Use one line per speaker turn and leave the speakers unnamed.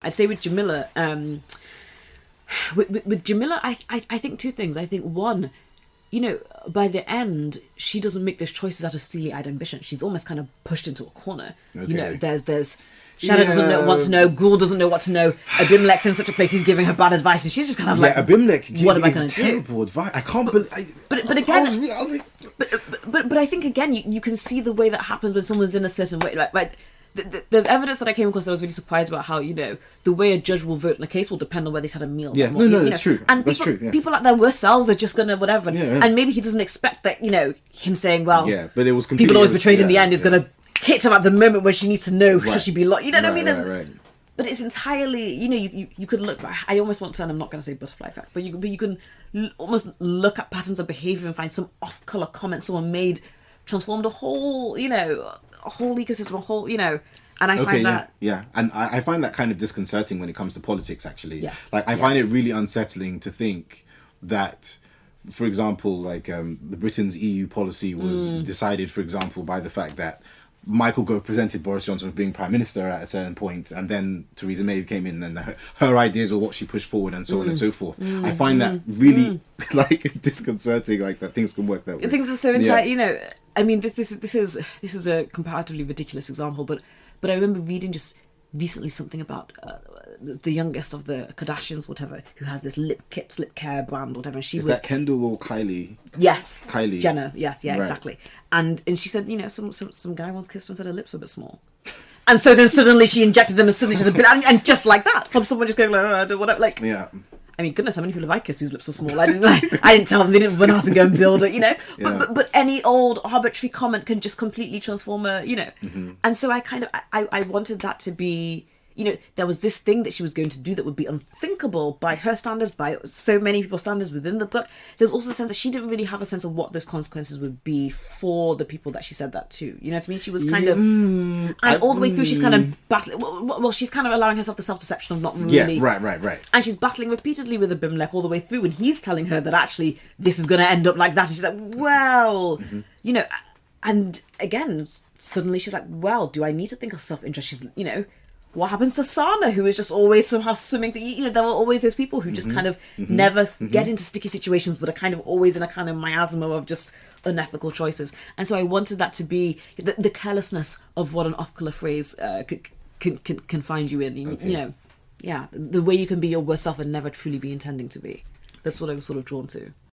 I'd say with Jamila, with Jamila, I think two things. I think one, by the end, she doesn't make those choices out of steely-eyed ambition. She's almost kind of pushed into a corner.
Okay.
There's Shanna doesn't want to know. Ghoul doesn't know what to know. Abimelech's in such a place. He's giving her bad advice, and she's just kind of like,
Abimelech.
What am I going to do?
Terrible advice. I can't believe.
But again, but I think again, you can see the way that happens when someone's in a certain way. Like there's evidence that I came across that I was really surprised about how the way a judge will vote in a case will depend on whether he's had a meal.
Yeah, that's true.
And
that's
people,
true. Yeah.
people like their worst selves are just gonna whatever.
Yeah.
And maybe he doesn't expect that. Him saying, "Well,
yeah," but it was
people always betrayed in the end is gonna hit her at the moment when she needs to know should she be locked. You know what I mean?
Right.
But it's entirely, you could look. I almost want to, and I'm not going to say butterfly effect, but you can almost look at patterns of behaviour and find some off-color comment someone made, transformed a whole ecosystem, and I find that
and I find that kind of disconcerting when it comes to politics. Actually,
I
find it really unsettling to think that, for example, the Britain's EU policy was decided, for example, by the fact that Michael Gove presented Boris Johnson as being Prime Minister at a certain point, and then Theresa May came in and her ideas were what she pushed forward and so on and so forth. I find that really disconcerting, that things can work that way.
Things are so inside, I mean, this is a comparatively ridiculous example, but I remember reading just recently something about the youngest of the Kardashians, whatever, who has this lip care brand, whatever. And she
is
was
that Kendall or Kylie?
Yes,
Kylie
Jenner. Yes, right. Exactly. And she said, some guy once kissed her and said her lips were a bit small. And so then suddenly she injected them, and suddenly she's a bit, and just like that, from someone just going whatever,
yeah.
I mean, goodness, how many people have I kissed whose lips were small? I didn't tell them, they didn't run out and go and build it, But any old arbitrary comment can just completely transform a, And so I wanted that to be, there was this thing that she was going to do that would be unthinkable by her standards, by so many people's standards within the book. There's also the sense that she didn't really have a sense of what those consequences would be for the people that she said that to. You know what I mean? She was kind of, and all the way through, she's kind of battling. Well, she's kind of allowing herself the self-deception of not really.
Yeah, right.
And she's battling repeatedly with Abimelech all the way through, and he's telling her that actually this is going to end up like that, and she's like, well, and again, suddenly she's like, well, do I need to think of self-interest? She's, what happens to Sana, who is just always somehow swimming? There were always those people who just kind of never get into sticky situations, but are kind of always in a kind of miasma of just unethical choices. And so I wanted that to be the carelessness of what an off-color phrase can find you in. The way you can be your worst self and never truly be intending to be. That's what I was sort of drawn to.